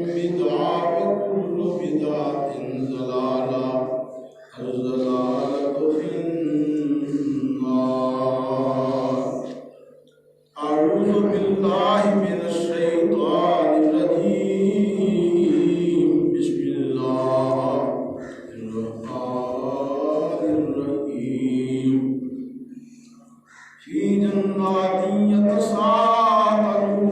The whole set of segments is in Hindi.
बिदअत कुल्लु बिदअतिन ज़लाला अज़्ज़लालतु फिन्नार। अऊज़ु बिल्लाहि मिनश शैतानिर रजीम। बिस्मिल्लाहिर रहमानिर रहीम। फी जन्नातिन यतसाअलून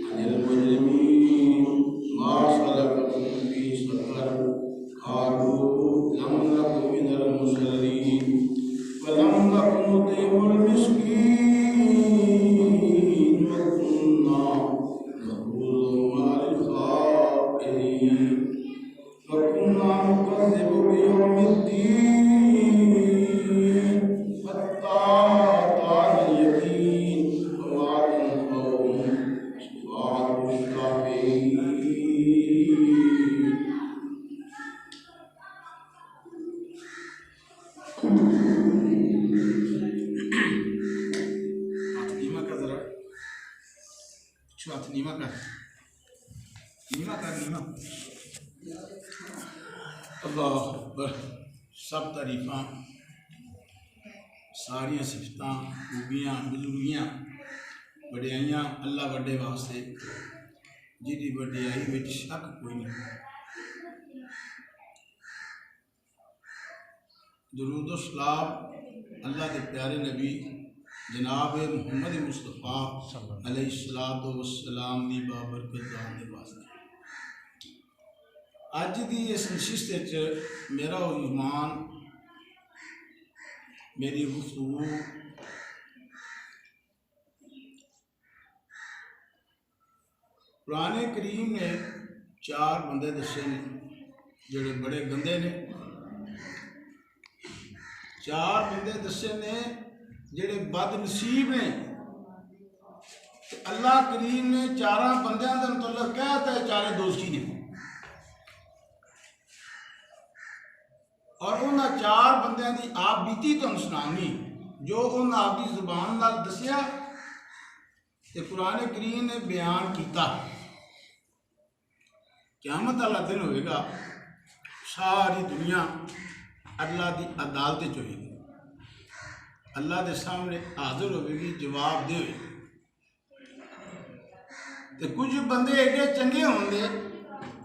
अनिल मुजरिमीन मा सलककुम फी सक़र। क़ालू लम नकु मिनल मुसल्लीन व लम नकु नुतिमुल मिस्कीन व कुन्ना नख़ूज़ु मअल ख़ाइदीन व कुन्ना नुकज़्ज़िबु बियौमिद्दीन हत्ता अतानल यकीन व मा तनफ़अहुम शफ़ाअतुश शाफ़िईन। हाथ नीमा कर जरा, हाथ नीमा कर, नीमा कर, नीमा। अल्लाह अकबर। सब तारीफां सारियां सिफतां खूबियां बुजुर्गियां वड्याइयां अल्लाह वड्डे वास्ते जिहदी वड्याई विच शक कोई नहीं। दुरूद व सलाम अल्लाह के प्यारे नबी जनाब मुहम्मद मुस्तफ़ा अलैहिस्सलातु वस्सलाम दी बाबरकत जान दे वास्ते। अज की इस नशिस्त मेरा उन्वान, मेरी गुफ्तगू कुरान करीम ने चार बंदे दसे ने जोड़े बड़े गंदे ने, चार बंदे दसे ने जोड़े बदनसीब ने। अल्लाह करीम ने चार बंदियां का मतलब कहता है चारे दोषी ने, और उन्होंने चार बंदियां की आप बीती तुहानू सुनानी जो उन्हें आपकी जुबान नाल दसिया ते कुरान करीम ने बयान किया। क़यामत वाला दिन होएगा, सारी दुनिया अल्लाह की अदालत होएगी, अल्लाह के सामने हाजिर होगी, जवाब दे। ते कुछ बंदे एडे चंगे होंगे,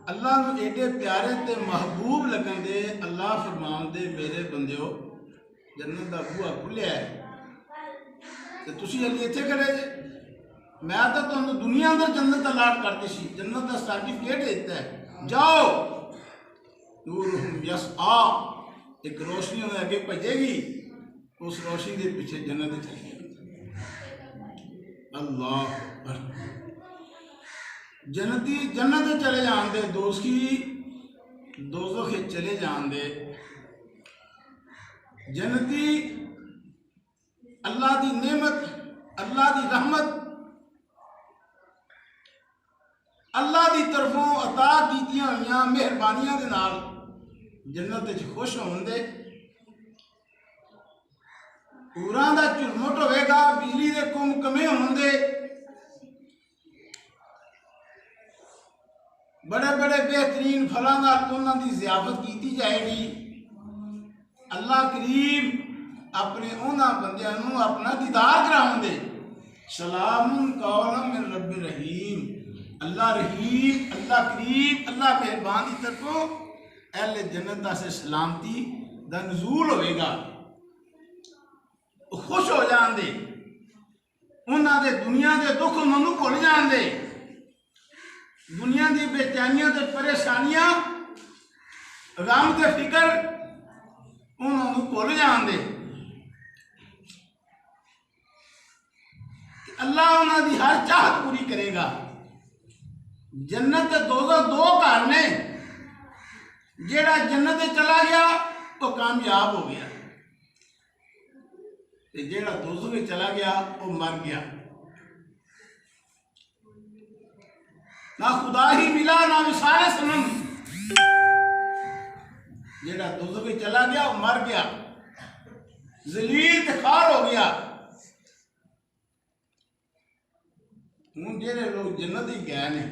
अल्लाह नूं एडे प्यारे ते महबूब लगन दे। अल्लाह फरमाउंदे मेरे बंदिओ जन्नत का बूहा खुलिया है ते तुसीं हली इत्थे खड़े जे। मैं तो तुहानू दुनिया अंदर जन्नत अलाट करती सी, जन्नत का सर्टिफिकेट देता है, जाओ। नूरुहुम यसआ, एक रोशनी उन्हें अगे भजेगी, उस रोशनी के पीछे जन्नत चली। अल्लाह अकबर। जन्नती जन्नत चले जान दे, दोस्ती दोज़ख चले जान दे। जन्नती अल्लाह की नेमत, अल्लाह की रहमत, अल्लाह की तरफों अता कीतियां हुई मेहरबानियां दे नाल जन्नत च खुश होंदे। पूरां दा झुरमुट होएगा, बिजली के कुमकमे होंदे, बड़े बड़े बेहतरीन फलों नाल उन्हां दी ज़ियाफत की जाएगी। अल्लाह करीम अपने उन्हां बंदियां नूं अपना दीदार कराउंदे। सलामुन कौलन मिन रब्बिर रहीम। अल्लाह रहीम, अल्लाह करीम, अल्लाह मेहरबान की तरफों अहले जन्नत से सलामती दा नज़ूल होएगा। खुश हो जाते, उन्होंने दुनिया के दुख उन्होंने भुल जाते, दुनिया की बेचैनियां ते परेशानियां गम ते फिकर उन्होंने भुल जाते। अल्लाह उन्होंने हर चाहत पूरी करेगा। जन्नत दोज़ख दो घर ने, जेड़ा जन्नत चला गया वो कामयाब हो गया, जेड़ा दोज़ख में चला गया वो मर गया। ना खुदा ही मिला ना विसारे सनम। जेड़ा दोज़ख में चला गया वो मर गया, ज़लील ते खार हो गया। हूँ जेडे लोग जन्नत ही गए ने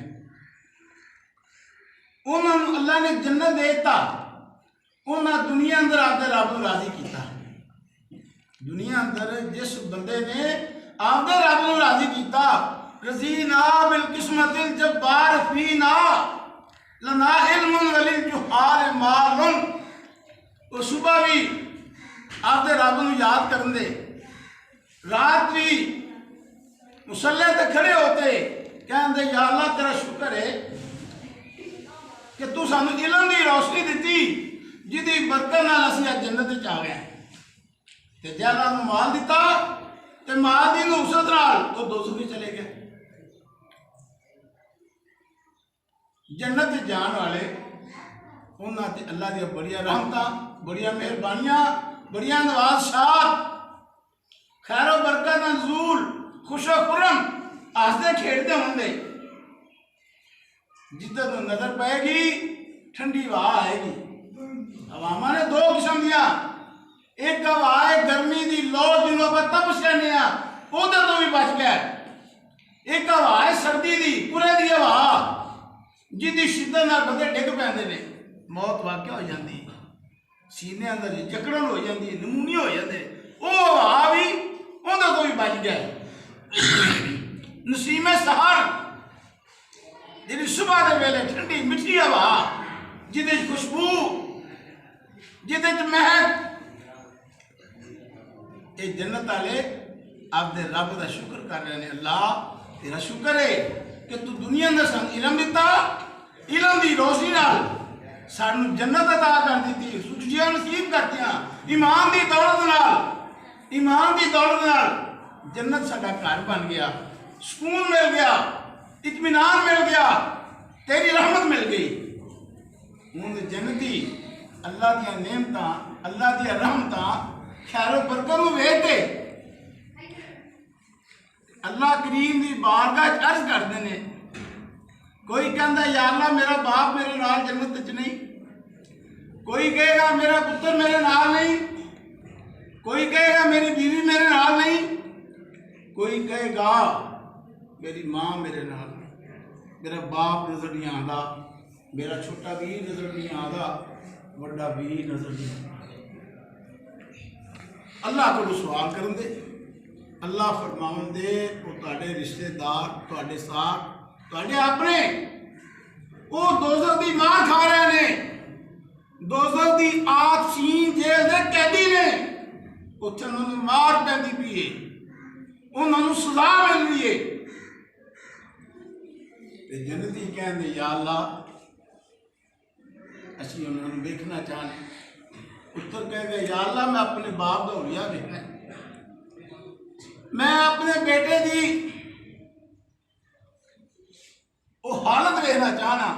उन्होंने अल्लाह ने जन्नत देता, उन्हें दुनिया अंदर आपके रब को राजी किया। दुनिया अंदर जिस बंदे ने आपके रब को राजी किया, रज़ीना बिल किस्मतिल जब्बार फीना लना इल्मुन वलिल जुहाल मालुन, वो सुबह भी आपके रब को याद करन दे, रात भी मुसल्ले ते खड़े होते कहते या अल्लाह तेरा शुक्र है कि तू सानू इल्म की रोशनी दी जिहदी बरकत नाल असीं अज जन्नत च आ गए। ते जे अल्लाह नूं माल दिता ते माल दी नुसरत नाल वो दोज़ख में चले गए। जन्नत च जाण वाले उन्हां ते अल्लाह दी बड़िया रहमतां, बड़िया मेहरबानियां, बड़िया नवाज़शात, खैरो बरकत नज़ूल, खुशो खुरम हसदे खेड़ते होंगे। जिधर तो नजर पाएगी ठंडी हवा आएगी। हवावां ने दो किस्म दिया, एक हवा है गर्मी की लो दिनों पर तपस रहने उधर तो भी बच गया, एक हवा है सर्दी की पूरे की हवा जिंदी शिद्दत नाल बंदे डिग पैंदे ने, मौत वाक़ हो जाती, सीने अंदर जकड़न हो जाती, नमूने हो जाते, वो हवा भी उधर तो भी बच गया। नसीमे सहर जी सुबह के वेले ठंडी मिठी हवा जिदे खुशबू जिदे महक, ये जन्नत वाले आपके रब का शुक्र कर रहे हैं। अल्लाह तेरा शुक्र है कि तू दुनिया अंदर सन इलम दिता, इलम की रोशनी नाल सानू जन्नत अता कर दी, सुखियां नसीब करतियां, ईमान की दौलत नाल, ईमान की दौलत नाल जन्नत साडा घर बन गया, सुकून मिल गया, इत्मीनान मिल गया, तेरी रहमत मिल गई। हूँ जन्नती अल्लाह दियां नेमतां, अल्लाह दियां रहमतां, खैरो बरकत नूं वेखते अल्लाह करीम की बारगाह अर्ज करते हैं। कोई कहता या अल्लाह मेरा बाप मेरे नाल जन्नत च नहीं, कोई कहेगा मेरा पुत्र मेरे नाल नहीं, कोई कहेगा मेरी बीवी मेरे नाल नहीं, कोई कहेगा मेरी माँ मेरे नाल, मेरा बाप नजर नहीं आता, मेरा छोटा वीर नजर नहीं आता, बड़ा वीर नजर नहीं आता। अल्लाह को सवाल कर दे, अल्लाह फरमावन दे तुहाडे रिश्तेदार तुहाडे साथ तुहाडे अपने वो दोज़ख दी मार खा रहे ने, दोज़ख दी आग सीन जेल दे कैदी ने, उत्थे उन्होंने मार पैंदी पई है, उन्होंने सजा मिल रही है। जन्नती कहते या अल्लाह असी उन्होंने देखना चाहते, पुत्र कहेगा या अल्लाह मैं अपने बाप का हुलिया देखना, मैं अपने बेटे की वो हालत देखना चाहना।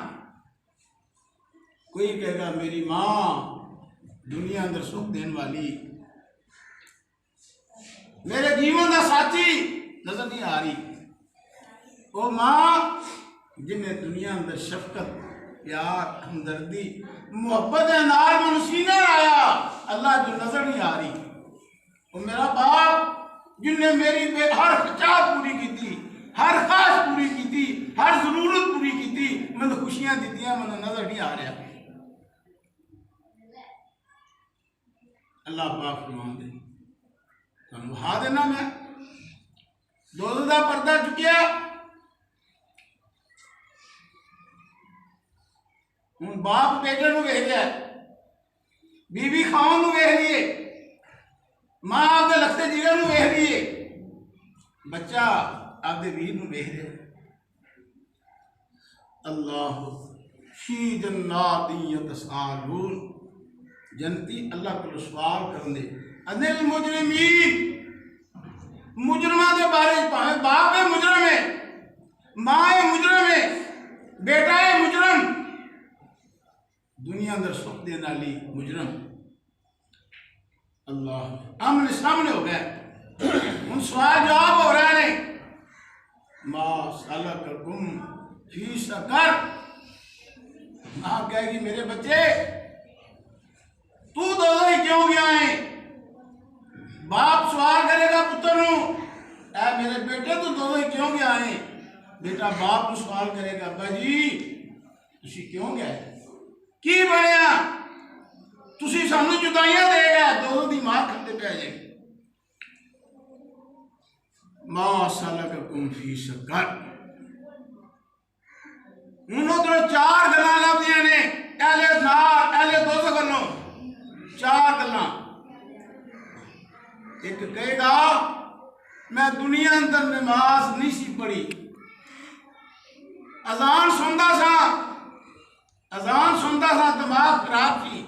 कोई कहेगा मेरी माँ दुनिया अंदर सुख देने वाली, मेरे जीवन का साथी नजर नहीं आ रही, वो माँ जिन्हें दुनिया अंदर शफकत प्यार हमदर्दी मोहब्बत नाल मैनू सीने आया, अल्लाह जो नजर नहीं आ रही। वो मेरा बाप जिन्हें मेरी हर चाह पूरी की, हर ख्वाहिश पूरी की, हर जरूरत पूरी की, मैंने खुशियां दी, मैंने नजर नहीं आ रहा। अल्लाह पाक फरमान दे तुम वहा देना, मैं दोज़ख दा पर्दा चुकिया, हूँ बाप बेटे को वेख लिया, बीबी खावन को वेख लिए, माँ आपके लखते जिगर को वेख लिए, बच्चा आपके वीर को वेख लिया। अल्लाह फी जन्नातिन यतसालून, जन्नती अल्लाह को सवाल करने अनिल मुजरिमीन, मुजरमा के बारे भावें बाप है मुजरम है, माँ है मुजरम है, बेटा है मुजरम, दुनिया अंदर सुख देने वाली मुजरम। अल्लाह आमने सामने हो गया, उन सवाल जवाब हो रहे हैं। माँ सलककुम फी सकर, माँ कहेगी मेरे बच्चे तू दोज़ख क्यों गया है। बाप सवाल करेगा पुत्र नू, ऐ मेरे बेटे तू दोज़ख क्यों गया है। बेटा बाप को सवाल करेगा, अब्बा जी तुसी क्यों गए, की बनया, तुसी सानू जुदाइयां दे गए, दोनों दी मार खंदे पे जाए। मां सलककुम फी सकर। हूं उधरों चार गल्लां लभदियां ने, अहले नार अहले दोज़ख गल्लों चार गल्लां। एक कहेगा मैं दुनिया अंदर नमाज नहीं सी पढ़ी, अजान सुनता सा दिमाग खराब थी,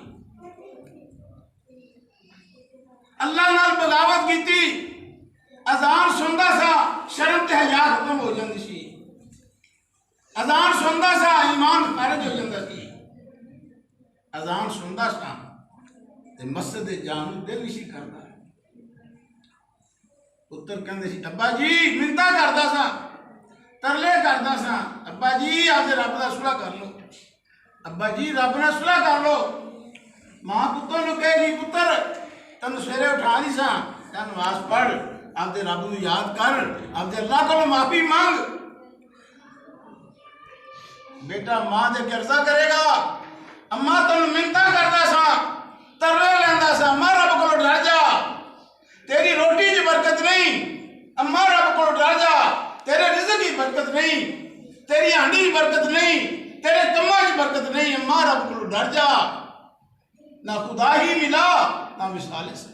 अल्लाह नाल बगावत की, अजान सुनता सा शर्म ते हया खत्म हो जाती सी, अजान सुनता सा ईमान खारिज हो जाता सी, अजान सुनता सा ते मस्जिद जान नूं दिल नहीं करता। पुत्र कहते सी अब्बा जी मिन्नतां करदा सा, तरले करदा सा, अब्बा जी आपदे रब दा सुलह कर लो, अब्बा जी रब नाल सुलह कर लो। मां पुत्र नूं कहेगी पुत्र तैनूं सवेरे उठा नहीं सा, नमाज पढ़, आपदे रब नूं याद कर, आपदे अल्लाह कोलों माफी मंग। बेटा मां दे अर्जा करेगा, अम्मा तैनूं मिन्नतां करदा सा, तरले लैंदा सा, अम्मा रब कोलों डर जा, तेरी रोटी च बरकत नहीं, अम्मा रब को डर जा, तेरे रिज़्क़ की बरकत नहीं, तेरी हांडी की बरकत नहीं, तेरे कम्मा की बरकत नहीं, अम्मा रब को डर जा। ना खुदा ही मिला ना मिसाल से।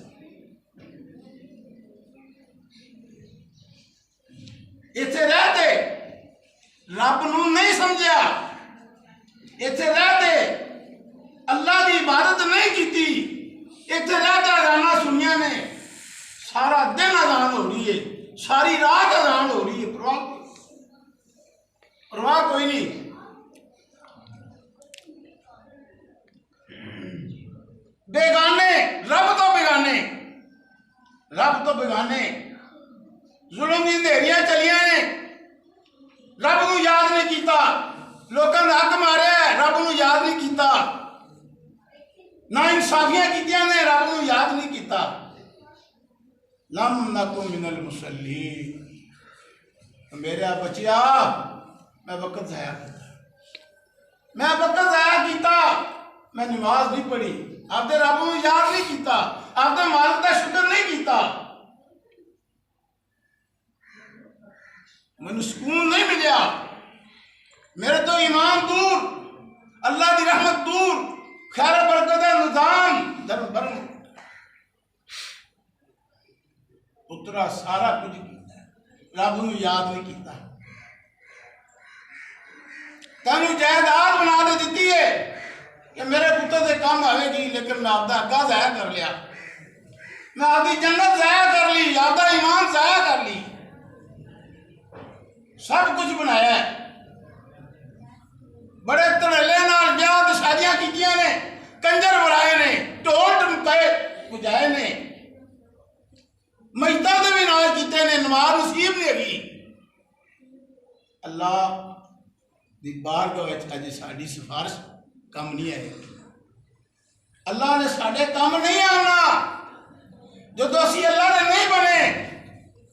इत्थे रहते रब नूं नहीं समझा, इत्थे रहते अल्लाह की इबादत नहीं की, इत्थे रहते अज़ानां सुनिया ने, सारा दिन अजान हो रही है, सारी रात अजान हो रही है, परवाह कोई नहीं। बेगाने रब तो बेगाने जुल्म दी अंधेरियां चलिया ने, रब नूं याद नहीं किया, लोगों ने हक मारे रब नूं याद नहीं किया, ना इंसाफियां कीतियां ने रब नूं याद नहीं किया। लम नकुम मिनल मुसल्लीन। मेरा बचिया मैं वक्त ज़ाया किया, मैं नमाज नहीं पढ़ी, आपदे रब नूं याद नहीं किया, आपदे मालिक दा शुक्र नहीं किया, मैनूं सुकून नहीं मिलिया, मेरे तो ईमान दूर, अल्लाह की रहमत दूर, खैर बरकत निजाम धर्म भरम। पुत्रा सारा कुछ किया, रब नूं याद नहीं किया, तैनूं जायदाद बना दे दी है कि मेरे पुत्र के काम आएगी, लेकिन मैं आपका अग्गा ज़ाया कर लिया, मैं आपकी जन्नत ज़ाया कर ली, आपका ईमान ज़ाया कर ली, सब कुछ बनाया, बड़े धड़ल्ले नाल ब्याह ते शादियां कीतियां ने, कंजर बुलाए ने, ढोल टमकाए बजाए ने, मस्जिदां दे भी नाल कीते ने, नमाज नसीब नहीं होगी। अल्लाह दी बारगाह विच अज साडी सिफारिश कम नहीं आएगी, अल्लाह ने साडे कम नहीं आना, जदों असीं अल्लाह दे नहीं बने,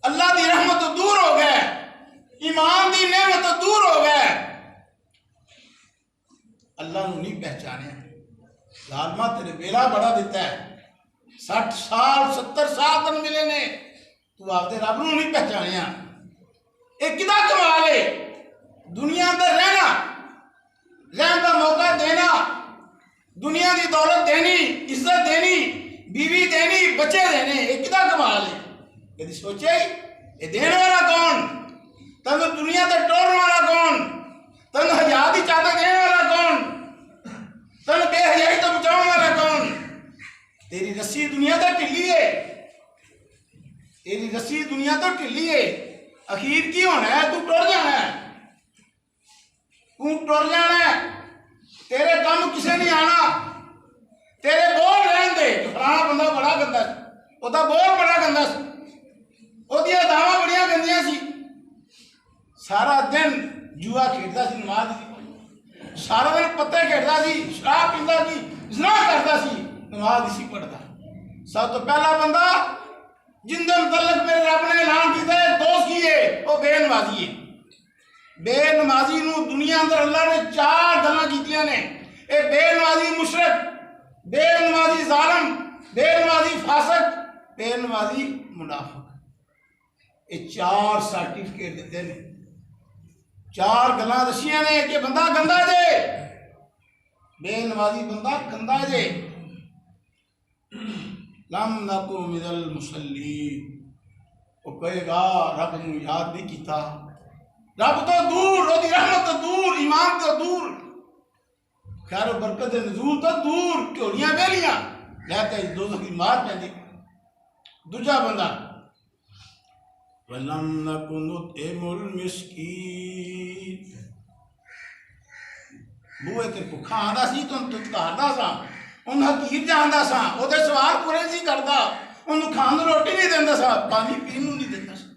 अल्लाह दी रहमत तो दूर हो गए, ईमान दी नेमत तो दूर हो गए, अल्लाह नूं नहीं पहचानिया। जालमा तेरे बेला बड़ा दिता है, 60 साल 70 साल तन मिले ने, तू आपदे रब नूं नहीं पहचानिया। एक किदा कमाल है, दुनिया अंदर रहना, रहने का मौका देना, दुनिया की दौलत देनी, इज्जत देनी, बीवी देनी, बच्चे देने, एक किदा कमाल है। कभी सोचे ये देने वाला कौन, तेन दुनिया से टोलने वाला कौन, तेन हज़ार की चादर देने वाला कौन, तेन बेहयाई तो बचाने वाला कौन। तेरी रस्सी दुनिया तो ढिली है, तेरी रस्सी दुनिया तो ढिली है, अखीर की होना है, तू टुर जाना है, तू टुर जाना है, तेरे कम किसे नहीं आना, तेरे बोल रहन दे। फलाना बंदा बड़ा गंदा, उसका बोल बड़ा गंदा, उसकी अदावां बड़ियां गंदियां सी, सारा दिन जुआ खेडदा सी, नमाज सारा दिन पत्ते खेडदा सी, शराब पींदा सी, ज़िना करदा सी, नमाज नहीं सी पढ़दा। सब तो पहला बंदा जिंदे मुतल्लक मेरे रब ने ऐलान किया है, दोस्त की है वो बेनमाजी है, बेनमाजी नूं दुनिया अंदर अल्लाह ने 4 गल्लां कीतियां ने। ये बेनमाजी मुशरक, बेनमाजी जालिम, बेनमाजी फासिक, बेनमाजी मुनाफिक, ये 4 सर्टिफिकेट दिते ने, 4 गल्लां दसियां ने कि बंदा गंदा जे, बेनमाजी बंदा गंदा जे। लम नकु मिनल मुसल्लीन, वो कहेगा रब नूं याद नहीं किया, रब तो दूर, उसकी रहमत तो दूर, ईमान तो दूर, खैर बरकत नजूल तो दूर, झोलियां वेलियां लैके दोज़ख दी मार पैंदी। दूजा बंदा वलम नकु नुतइमुल मिस्कीन, बूहे ते भुखा आंदा सी तो तुतकारदा सा, उन हकीर जानदा सा, ओदे सवाल पूरे नहीं करदा, उन्हें खाण नूं रोटी नहीं देंदा सा, पानी पीण नूं नहीं देंदा सा।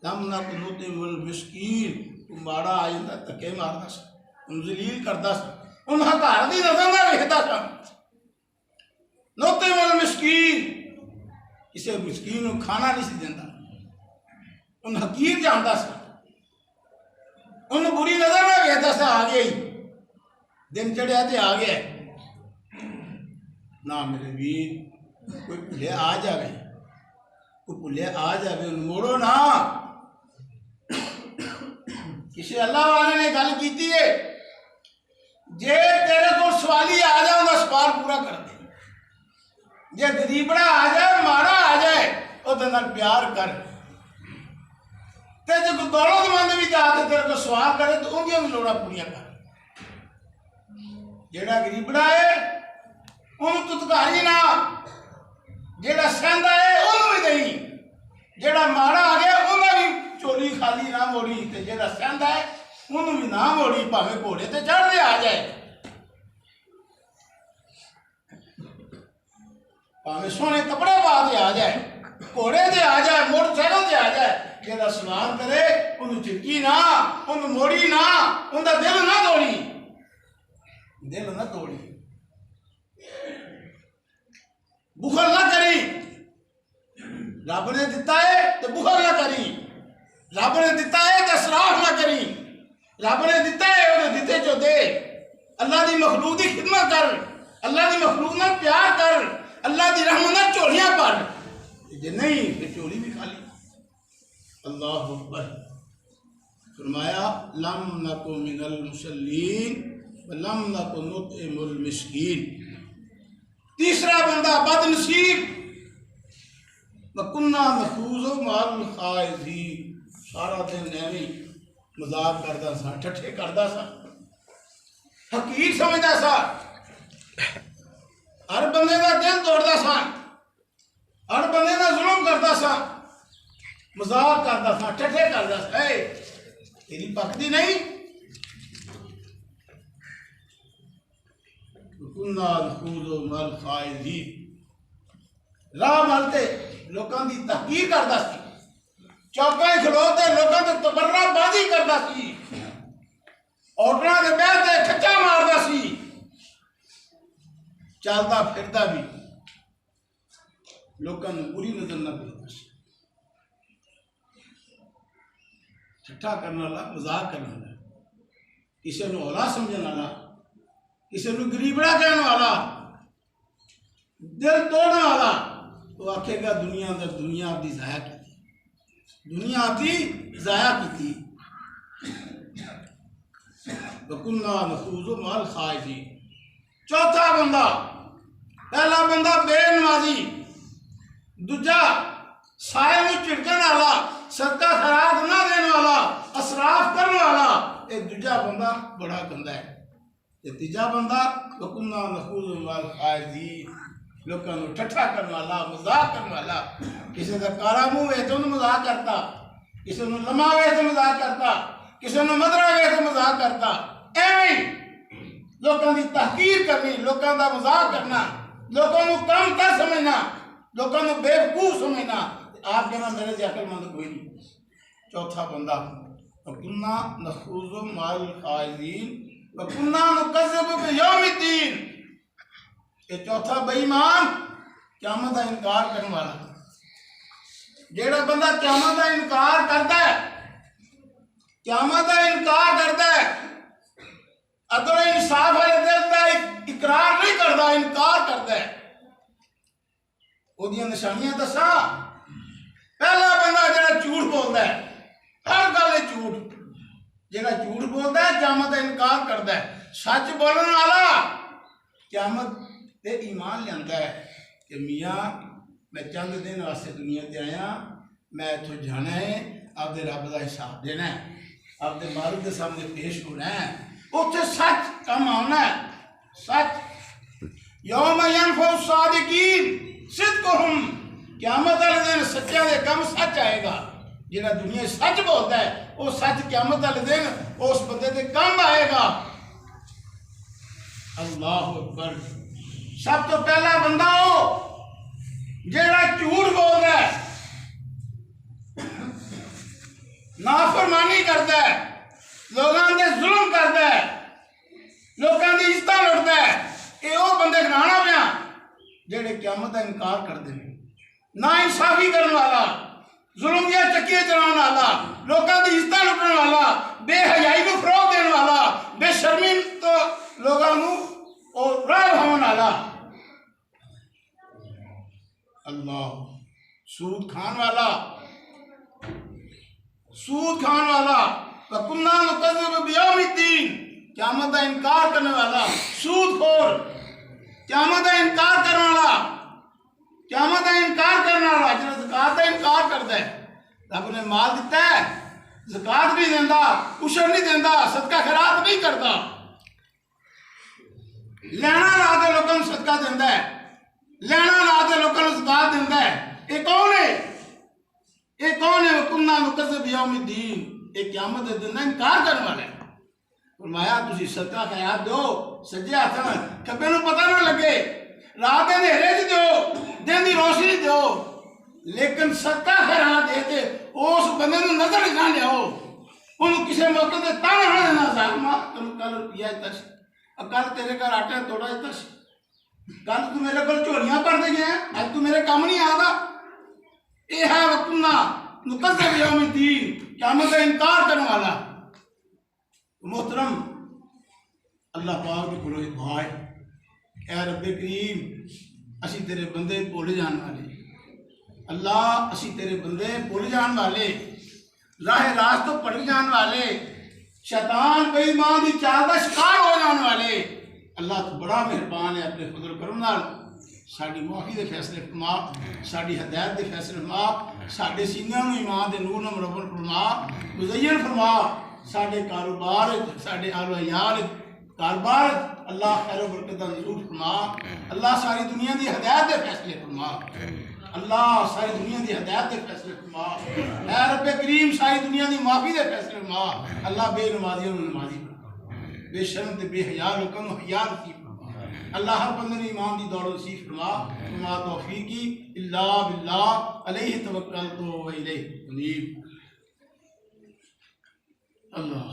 लम नकु नुतइमुल मिस्कीन, माड़ा आ जांदा धक्के मारदा सा, उन्हें जलील करदा सा, उन हकार दी नज़र ना वेखदा सा। नुतइमुल मिस्कीन, किसी मिस्कीन नूं खाना नहीं सी देंदा, उन हकीर जानदा सा, उन बुरी नजर ना वेखदा सा। आ गया ही दिन चढ़िया ते आ गया ना मेरे वीर, कोई भुले आ जाए, कोई भुले आ जाए उन्हें मोड़ो ना। किसी अल्लाह वाले ने गल की है, जे तेरे को सवाली आ जाए उनका सवाल पूरा कर दे, जे गरीबड़ा आ जाए, माड़ा आ जाए, उहदे नाल प्यार कर, ते जो दौलतमंद भी जाके तेरे को सवाल करे तो उनकी भी लोड़ा पूरी कर। जेड़ा गरीबड़ा है उन्हें तुतकारी ना, जेड़ा सहंदा है उन्हें भी दई, जेड़ा माड़ा आ गया उन्हें भी चोली खाली ना मोड़ी, ते जेड़ा सहंदा है उन्हें भी ना मोड़ी, भावें घोड़े ते चढ़ दे आ जाए, भावें सोने कपड़े पा दे आ जाए, घोड़े ते आ जाए, मोटरसाइकिल ते आ जाए, जेड़ा सवाल करे उन्हें चिड़की ना, उन्हें मोड़ी ना, उनका दिल ना तोड़ी, दिल ना तोड़ी, बुखल ना करी। रब ने दिता है तो बुखल ना करी, रब ने दिता है तो इसराफ ना करी, रब ने दिता है वो दिते जो दे। अल्लाह की मखलूक की खिदमत कर, अल्लाह की मखलूक ना प्यार कर, अल्लाह की रहमत ना झोलियां भर, जे नहीं फिर झोली भी खाली। अल्लाह अकबर। फरमाया लम नकु मिनल मुसल्लीन वलम नकु नुतइमुल मिस्कीन। तीसरा बंदा बदनसीब, वकुन्ना नखूज़ु मअल खाइज़ीन, सारा दिन एवं मजाक करता सा, ठट्ठे करता सा, हकीर समझदा सा, हर बंदे का दिल तोड़ता सा, हर बंदे का जुल्म करता सा, मजाक करता सा, ठट्ठे करता सा। तेरी पकदी नहीं, राह मलते लोगों की तहकीर करता सी, चौका खलोते लोगों की तबर्राबाजी करता सी, होटलों के बहते खच्चा मारता सी, चलता फिरता भी लोगों को बुरी नजर न देखता सी, ठट्ठा करने वाला, मजाक करने वाला, किसी को औला समझने वाला, किसी को गरीबड़ा कहने वाला, दिल तोड़ने वाला, तो आखेगा दुनिया अंदर दुनिया आपकी जाया की, दुनिया आपकी जाया की। वकुन्ना नखूज़ु मअल खाइज़ीन। चौथा बंदा, पहला बंदा बेनमाजी, दूजा साए में झिड़कने वाला, सदका खैरात ना देने वाला, असराफ करने वाला, ये दूजा बंदा बड़ा गंदा है। ये तीजा बंदा वकुन्ना नखूज़ु मअल खाइज़ीन, लोगों को ठट्ठा करने वाला, मजाक करने वाला, किसी का काला मुंह वे तो मजाक करता, किसी को लम्हा वे तो मजाक करता, किसी को मदरा वे तो मजाक करता, एवं लोगों की तहकीर करनी, लोगों का मजाक करना, लोगों को कम कर समझना, लोगों को बेवकूफ समझना। आप कहना मेरे से अकलमंद कोई नहीं। चौथा बंदा वकुन्ना नखूज़ु मअल खाइज़ीन वकुन्ना नुकज़्ज़िबु बियौमिद्दीन। ये चौथा बेईमान, क़यामत का इनकार करने वाला। जेड़ा बंदा क़यामत का इनकार करता है, क़यामत का इनकार करता है, अदल इंसाफ वाले दिल का इकरार नहीं करता, इनकार करता है। ओदियां निशानियां दसा। पहला बंदा जो झूठ बोलता है, हर गल झूठ, जो झूठ बोलता है क़यामत का इनकार करता है। सच बोलने वाला क़यामत ते ईमान लिया है कि मियाँ मैं चंद दिन वास्ते दुनिया ते आया, मैं इतों जाना है, आपके रब का हिसाब देना है, आपके मालिक के सामने पेश होना है, उत्थे सच कम आना है। सच यौम यनफउ सादिकीन सिद्कुहुम, क़यामत वाले दिन सच्चियां दे कम सच आएगा। जिहड़ा दुनिया सच बोलता है वो सच क़यामत वाले दिन उस बंदे दे कम आएगा। अल्लाह अकबर। सब तो पहला बंदा हो जेड़ा झूठ बोल रहा है, नाफरमानी करता है, लोगों के जुल्म करता है, लोगों की इज्जत लुटता है, ये वो बंदे गिनाना पिया जेड़े क़यामत का इनकार करते हैं। ना इंसाफी करने वाला, जुल्म दियां चक्कियां चलाने वाला, लोगों की इज्जत लुटने वाला, बेहयाई को फरोग देने वाला, बेशर्मी तो लोगों को राह भावन वाला। अल्लाह। सूद खान वाला, सूद खान वाला, वकुन्ना नुकज़्ज़िबु बियौमिद्दीन, क़यामत का इनकार करने वाला, सूदखोर, क़यामत का इनकार करने वाला, क़यामत का इनकार करने वाला, जो ज़कात का इनकार करता है। रब ने माल दिता है, ज़कात नहीं देता, उशर नहीं देता, सदका खैरात नहीं करता, लेना ला के लोगों को सदका देता है, लेना ला के लोगों को ज़कात देता है। ये कौन है? ये कौन है? वकुन्ना नुकज़्ज़िबु बियौमिद्दीन, ये क़यामत के दिन का इनकार करने वाला है। फरमाया तुसी सदका खैरात दो, सज्जे हाथ में, खब्बे नूं पता ना लगे, रात के अंधेरे च दो, दिन की रोशनी दो, लेकिन सदका खैरात दे के उस बंदे नूं नजर ना लियाओ, उन्होंने किसी मौके पर ताना ना देना, जालिमा कल रुपया दस, कल तेरे घर आटा थोड़ा दस, कल तू मेरे को झोलियां भर दे गया, अब तू मेरे काम नहीं आता। ये है वकुन्ना नुकज़्ज़िबु बियौमिद्दीन, क़यामत का इनकार करने वाला। मोहतरम अल्लाह पाक की कोई दुआ है, ऐ रब्बे करीम असी तेरे बंदे भुल जाने वाले, अल्लाह असी तेरे बंदे भुल जाने वाले, राह रास्त तो भटक जाने वाले, शैतान बेईमान की चाल का शिकार हो जाने वाले। अल्लाह तो बड़ा मेहरबान है, अपने फजल करम नाल साडी माफ़ी के फैसले फरमा, साडी हदायत के फैसले फरमा, साडे सीनियां नूं ईमान दे नूर नाल मुरव्वल फरमा, मुज़य्यन फरमा, साडे कारोबार साडे आलो यार कारोबार अल्लाह खैर बरकत दा नज़ूर फरमा। अल्लाह सारी दुनिया की हदायत के फैसले फरमा, अल्लाह सारी दुनिया की हदायत के फैसले फरमा, ऐ रब्बे करीम सारी दुनिया की माफ़ी के फैसले फरमा। अल्लाह बेनमाजियों नूं नमाजी फरमा, बेशर्म ते बेहया लोगों नूं हया नसीब फरमा। अल्लाह हर बंदे नूं ईमान दी दौलत नसीब फरमा। वमा तौफीकी इल्ला बिल्लाह अलैहि तवक्कलतु व इलैहि उनीब। अल्लाह।